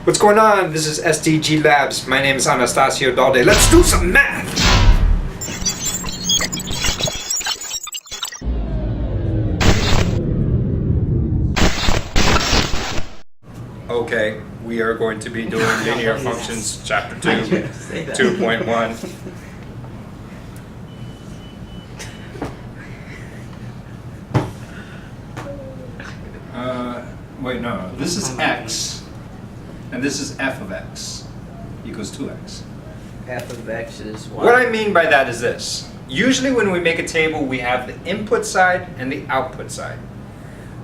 What's going on? This is SDG Labs. My name is Anastasio Dalde. Let's do some math! Okay, we are going to be doing linear functions, chapter 2, 2.1. Wait, no. This is x, and this is f of x equals 2x. F of x is what? What I mean by that is this. Usually when we make a table, we have the input side and the output side.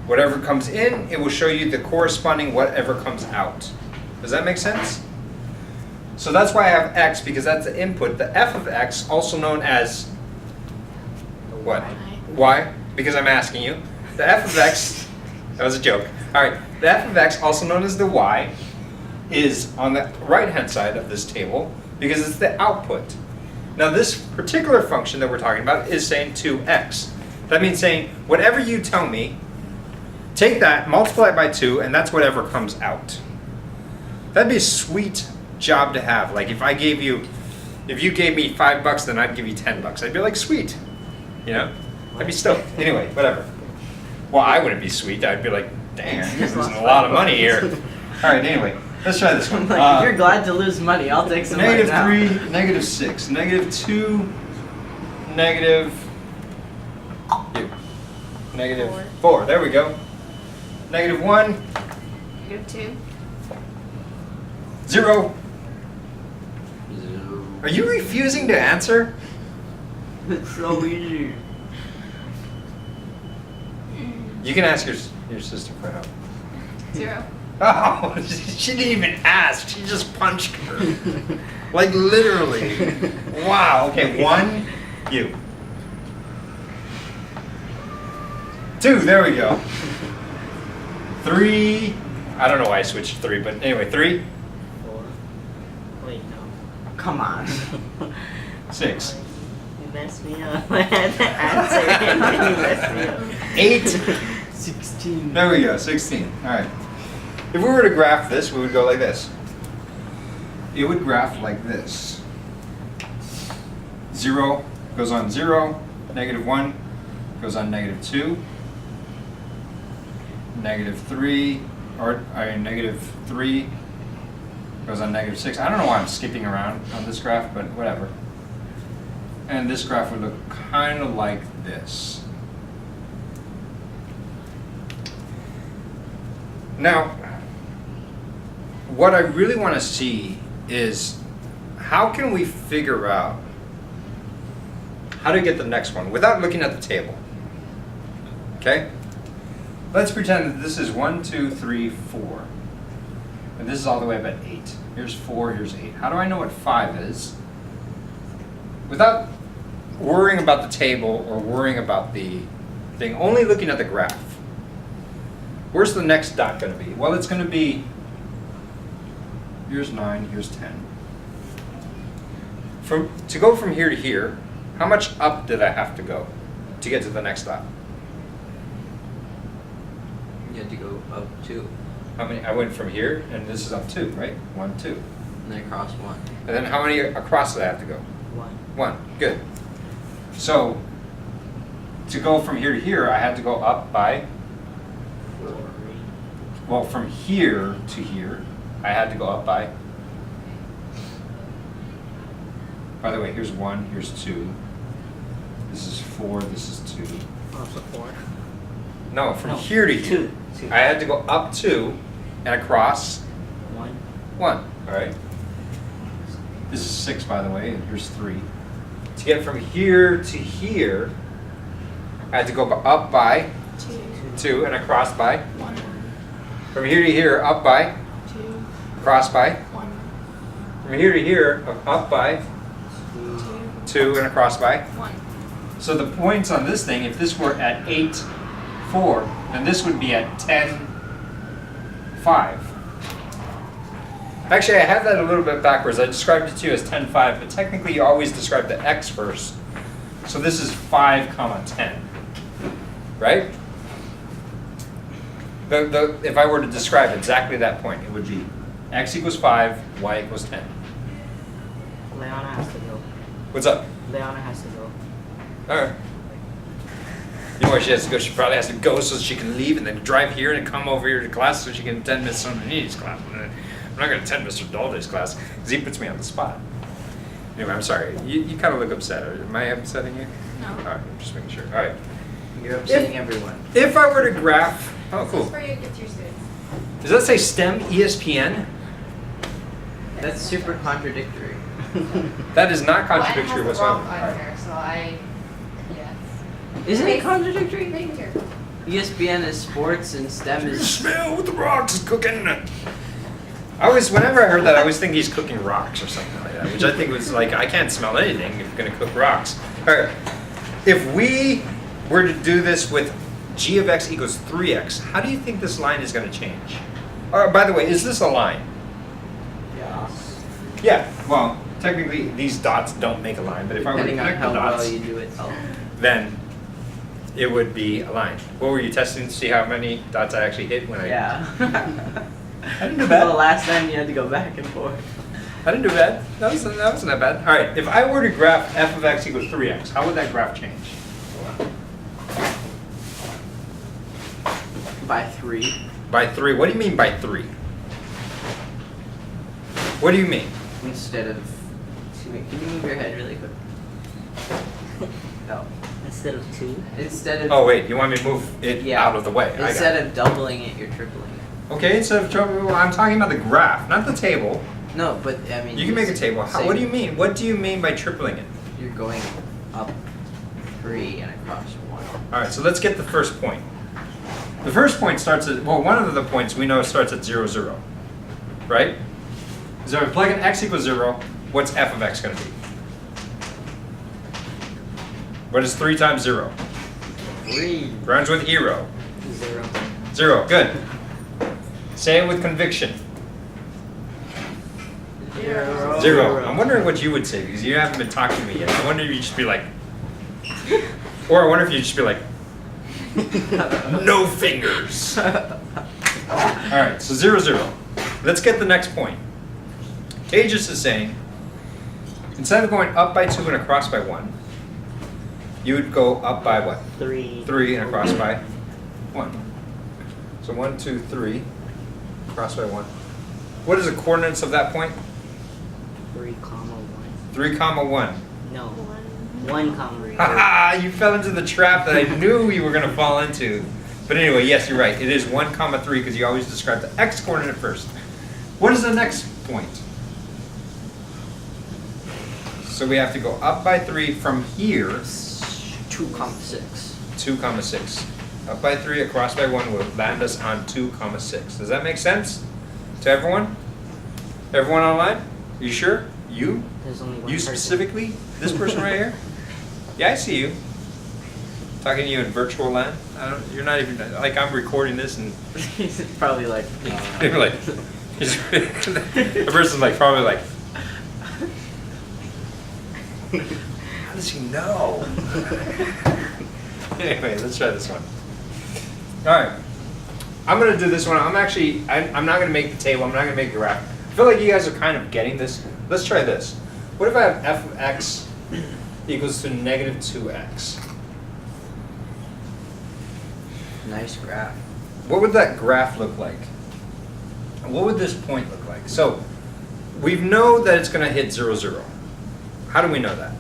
Whatever comes in, it will show you the corresponding whatever comes out. Does that make sense? So that's why I have x, because that's the input. The f of x, also known as what? Y, because I'm asking you. The f of x, that was a joke. All right, the f of x, also known as the y, is on the right-hand side of this table because it's the output. Now this particular function that we're talking about is saying 2x. That means saying whatever you tell me, take that, multiply it by 2, and that's whatever comes out. That'd be a sweet job to have. Like if you gave me $5, then I'd give you $10. I'd be like, sweet. You know? I'd be stoked. Anyway, whatever. Well, I wouldn't be sweet. I'd be like, dang, I'm losing a lot of money here. All right, anyway, let's try this one. If you're glad to lose money, I'll take some right now. -3, -6, -2, -4. There we go. -1. -2. 0. Are you refusing to answer? It's so easy. You can ask your sister for help. 0. Oh, she didn't even ask. She just punched her. Like literally. Wow. Okay, 1, you. 2, there we go. 3, I don't know why I switched to 3, but anyway, 3. 4. Wait, no. Come on. 6. You messed me up. I had to answer and then you messed me up. 8. 16. There we go, 16. All right. If we were to graph this, we would go like this. It would graph like this. 0 goes on 0, -1 goes on -2, -3, or -3 goes on -6. I don't know why I'm skipping around on this graph, but whatever. And this graph would look kind of like this. Now, what I really want to see is how can we figure out how to get the next one without looking at the table. Okay? Let's pretend that this is 1, 2, 3, 4. And this is all the way up at 8. Here's 4, here's 8. How do I know what 5 is? Without worrying about the table or worrying about the thing, only looking at the graph. Where's the next dot going to be? Well, it's going to be, here's 9, here's 10. To go from here to here, how much up did I have to go to get to the next dot? You had to go up 2. How many? I went from here, and this is up 2, right? 1, 2. And then across 1. And then how many across did I have to go? 1. 1. Good. So, to go from here to here, I had to go up by, 4. well, from here to here, I had to go up by the way, here's 1, here's 2. This is 4, this is 2. Oh, so 4. No, from here to here. 2. I had to go up 2 and across 1. 1. All right. This is 6, by the way, and here's 3. To get from here to here, I had to go up by 2 and across by 1. From here to here, up by 2. across by 1. From here to here, up by 2 and across by 1. So the points on this thing, if this were at 8, 4, then this would be at 10, 5. Actually, I have that a little bit backwards. I described it to you as 10, 5, but technically you always describe the x first. So this is 5, 10, right? If I were to describe exactly that point, it would be X equals 5, Y equals 10. Leona has to go. What's up? Leona has to go. Alright. You know where she has to go? She probably has to go so she can leave and then drive here and come over here to class so she can attend Mr. Sonini's class. I'm not going to attend Mr. Dalde's class because he puts me on the spot. Anyway, I'm sorry. You kind of look upset. Am I upsetting you? No. Alright, I'm just making sure. Alright. You're upsetting everyone. If I were to graph... Oh, This cool. is where you get your students. Does that say STEM ESPN? That's super contradictory. That is not Well, contradictory it has whatsoever. the wrong on here, so yes. Isn't it Right contradictory? here. ESPN is sports and STEM is. Smell what the rocks is cooking. Whenever I heard that, I always think he's cooking rocks or something like that, which I think was like, I can't smell anything if you're gonna cook rocks. All right, if we were to do this with g of x equals 3x, how do you think this line is gonna change? By the way, is this a line? Yeah. Yeah, well, technically these dots don't make a line, but if Depending I were on to how connect the well dots, you do it. Oh. then it would be a line. What were you testing to see how many dots I actually hit when I... Yeah. I didn't do The bad. last time you had to go back and forth. I didn't do bad. That wasn't that bad. All right, if I were to graph f of x equals 3x, how would that graph change? By 3. By 3. What do you mean by 3? What do you mean? Instead of. Excuse me, can you move your head really quick? No. Instead of 2. Instead of. Oh, wait, you want me to move it Yeah. out of the way. Instead of doubling it, you're tripling it. Okay, instead of trouble, I'm talking about the graph, not the table. No, but I mean. You can make a table. What do you mean? mean? What do you mean by tripling it? You're going up 3 and across 1. All right, so let's get the first point. The first point starts at, well, one of the points we know starts at 0, 0, right? So if we plug in x equals 0, what's f of x going to be? What is 3 times 0? 3. Rhymes with hero. 0. 0, good. Say it with conviction. 0. 0. I'm wondering what you would say because you haven't been talking to me yet. I wonder if you'd just be like, or I wonder if you'd just be like, no fingers. All right, so 0, 0. Let's get the next point. Tejas is saying, instead of going up by 2 and across by 1, you would go up by what? 3. 3 and across by 1. So 1, 2, 3, across by 1. What is the coordinates of that point? 3, 1. 3, comma 1. No. 1, 3. Haha, you fell into the trap that I knew you were going to fall into. But anyway, yes, you're right. It is 1, comma 3 because you always describe the x coordinate first. What is the next point? So we have to go up by 3 from here. 2,6. 2, comma 6. Up by 3, across by 1 will land us on 2, comma 6. Does that make sense to everyone? Everyone online? You sure? You? There's only one You person. specifically? This person right here? Yeah, I see you. Talking to you in virtual land. You're not even like I'm recording this and He's probably like. you're like the person's like probably like. How does he know? Anyway, let's try this one. All right, I'm gonna do this one. I'm not gonna make the table. I'm not gonna make the graph. I feel like you guys are kind of getting this. Let's try this. What if I have f of x equals to negative 2x? Nice graph. What would that graph look like? And what would this point look like? So we know that it's going to hit 0, 0. How do we know that?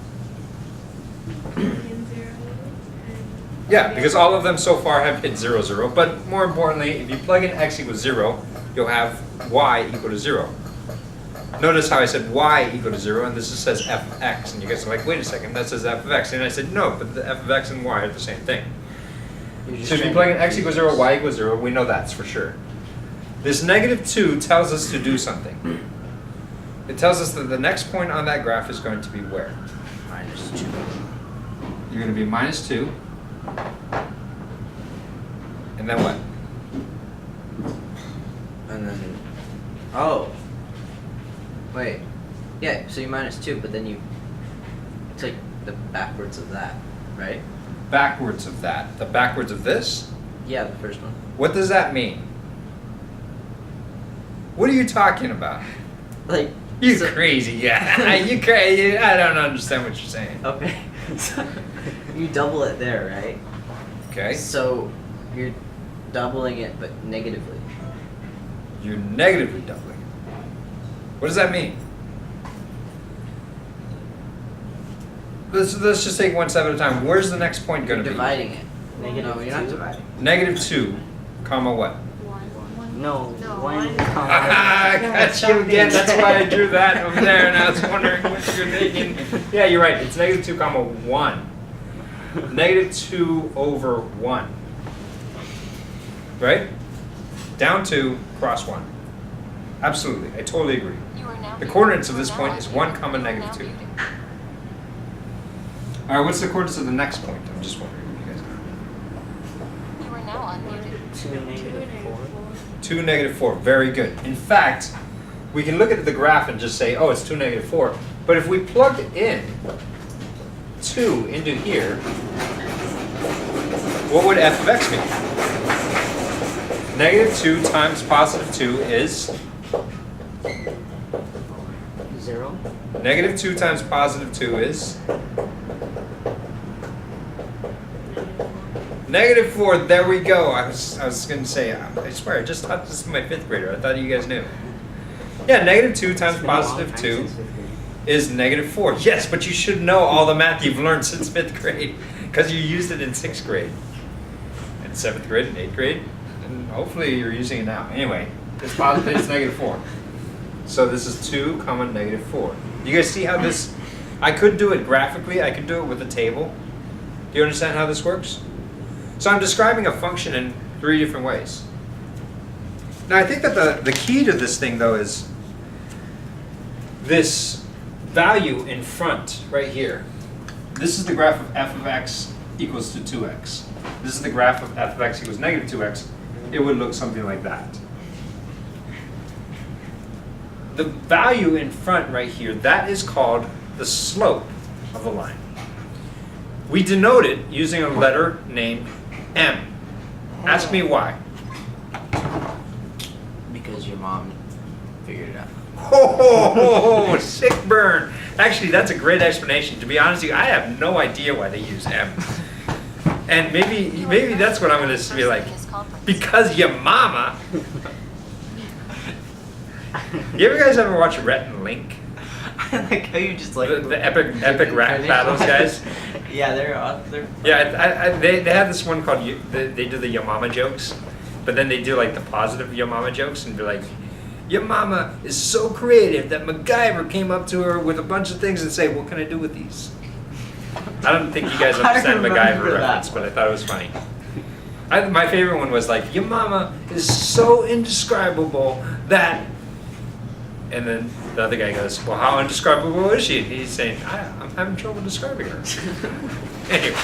Yeah, because all of them so far have hit 0, 0. But more importantly, if you plug in x equals 0, you'll have y equal to 0. Notice how I said y equal to 0, and this just says f of x. And you guys are like, wait a second, that says f of x. And I said, no, but the f of x and y are the same thing. So if you plug in x equals 0, y equals 0, we know that's for sure. This negative 2 tells us to do something. It tells us that the next point on that graph is going to be where? -2. You're going to be -2. And then what? And then. Oh. Wait. Yeah, so you -2, but then you take the backwards of that, right? Backwards of that. The backwards of this? Yeah, the first one. What does that mean? What are you talking about? Like You so- crazy, yeah. You crazy. I don't understand what you're saying. Okay. So you double it there, right? Okay. So you're doubling it, but negatively. You're negatively doubling. What does that mean? Let's just take one step at a time. Where's the next point going You're to be? dividing it. Negative No, you're not 2. dividing. Negative 2, comma what? No, No, 1, Ah, I got you again. That's why I drew that over there, and I was wondering what you're thinking. Yeah, you're right. It's negative 2, comma 1. Negative 2 over 1. Right? Down 2, cross 1. Absolutely. I totally agree. The coordinates of this point is 1, comma negative 2. All right, what's the coordinates of the next point? I'm just wondering what you guys know. You are now unmuted. 2, negative 4. 2, negative 4. Very good. In fact, we can look at the graph and just say, oh, it's 2, negative 4. But if we plugged in 2 into here, what would f of x be? Negative 2 times positive 2 is? 0. Negative 2 times positive 2 is? Negative 4, there we go. I was going to say, I swear, I just taught this to my 5th grader. I thought you guys knew. Yeah, negative 2 times It's been a long positive time 2 since 5th grade. is negative 4. Yes, but you should know all the math you've learned since 5th grade because you used it in 6th grade, and 7th grade, and 8th grade, and hopefully you're using it now. Anyway, it's positive, it's negative 4. So this is 2, comma negative 4. You guys see how this, I could do it graphically, I could do it with a table. Do you understand how this works? So I'm describing a function in 3 different ways. Now I think that the key to this thing though is this value in front right here. This is the graph of f of x equals to 2x. This is the graph of f of x equals negative 2x. It would look something like that. The value in front right here, that is called the slope of the line. We denote it using a letter named m. Ask me why. Because your mom figured it out. Oh, sick burn. Actually, that's a great explanation. To be honest with you, I have no idea why they use M. And maybe that's what I'm going to be like. Because your mama. You guys ever watch Rhett and Link? I like how you just like The epic rap battles, guys? Yeah, they're Yeah, they have this one called, they do the Your Mama jokes, but then they do like the positive Your Mama jokes and be like, your mama is so creative that MacGyver came up to her with a bunch of things and say, what can I do with these? I don't think you guys I understand remember MacGyver that reference, one. but I thought it was funny. My favorite one was like, your mama is so indescribable that, and then the other guy goes, well, how indescribable is she? And he's saying, I'm having trouble describing her. Anyway,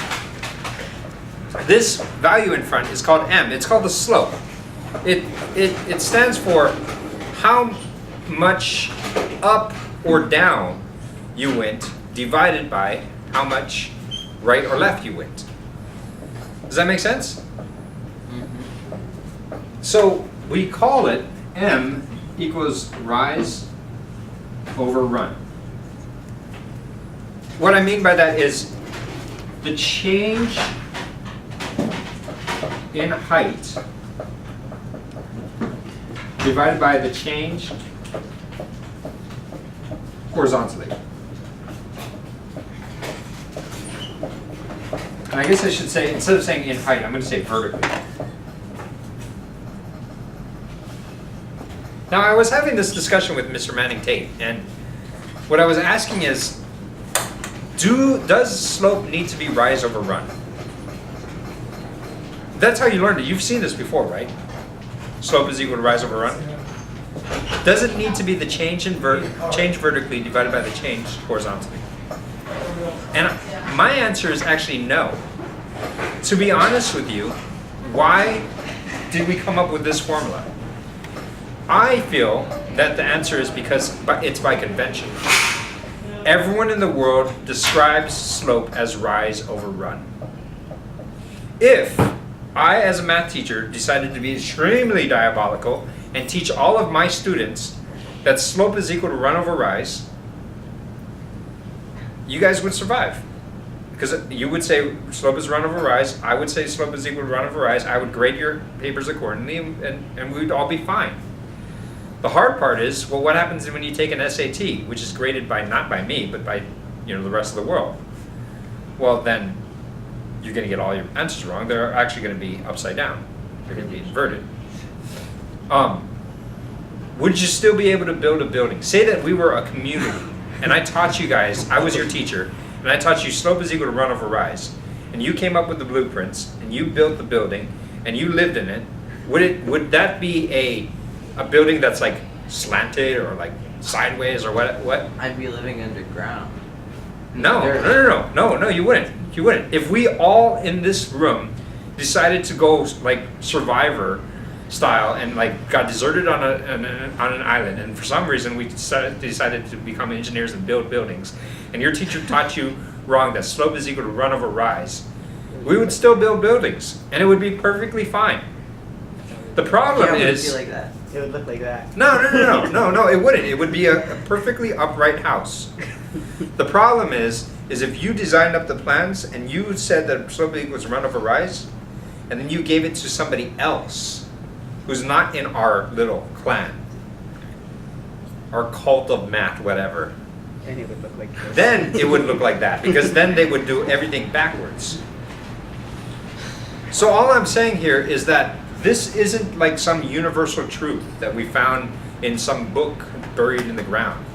this value in front is called m. It's called the slope. It stands for how much up or down you went divided by how much right or left you went. Does that make sense? So we call it m equals rise over run. What I mean by that is the change in height divided by the change horizontally. And I guess I should say, instead of saying in height, I'm going to say vertically. Now, I was having this discussion with Mr. Manning Tate, and what I was asking is, does slope need to be rise over run? That's how you learned it. You've seen this before, right? Slope is equal to rise over run. Does it need to be the change vertically divided by the change horizontally? And my answer is actually no. To be honest with you, why did we come up with this formula? I feel that the answer is because it's by convention. Everyone in the world describes slope as rise over run. If I, as a math teacher, decided to be extremely diabolical and teach all of my students that slope is equal to run over rise, you guys would survive. Because you would say slope is run over rise, I would say slope is equal to run over rise, I would grade your papers accordingly, and we would all be fine. The hard part is, well, what happens when you take an SAT, which is graded by, not by me, but by the rest of the world? Well, then you're going to get all your answers wrong. They're actually going to be upside down. They're going to be inverted. Would you still be able to build a building? Say that we were a community, and I taught you guys, I was your teacher, and I taught you slope is equal to run over rise, and you came up with the blueprints, and you built the building, and you lived in it. Would that be a building that's like slanted or like sideways or what? I'd be living underground. No, you wouldn't. You wouldn't. If we all in this room decided to go like Survivor style and like got deserted on an island, and for some reason we decided to become engineers and build buildings, and your teacher taught you wrong that slope is equal to run over rise, we would still build buildings and it would be perfectly fine. The problem is, It would be like that. It would look like that. No, it wouldn't. It would be a perfectly upright house. The problem is if you designed up the plans and you said that slope equals run over rise, and then you gave it to somebody else who's not in our little clan, our cult of math, whatever, And it would look like this. then it would look like that, because then they would do everything backwards. So all I'm saying here is that this isn't like some universal truth that we found in some book buried in the ground.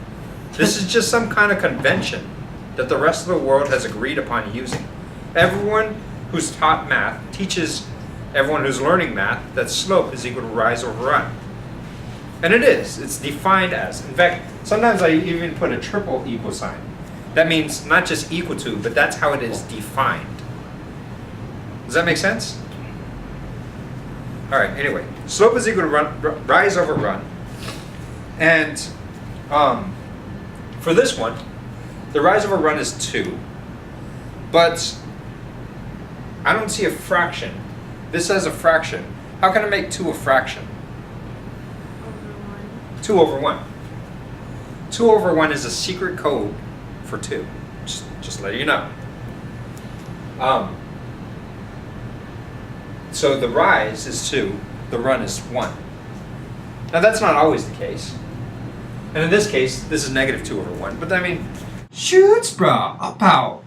This is just some kind of convention that the rest of the world has agreed upon using. Everyone who's taught math teaches everyone who's learning math that slope is equal to rise over run. And it is. It's defined as. In fact, sometimes I even put a triple equal sign. That means not just equal to, but that's how it is defined. Does that make sense? All right, anyway, slope is equal to rise over run. And for this one, the rise over run is 2. But I don't see a fraction. This has a fraction. How can I make 2 a fraction? 2 over 1. 2 over 1 is a secret code for 2. Just letting you know. So the rise is 2, the run is 1. Now that's not always the case. And in this case, this is negative 2 over 1. But I mean, shoots, brah, up out.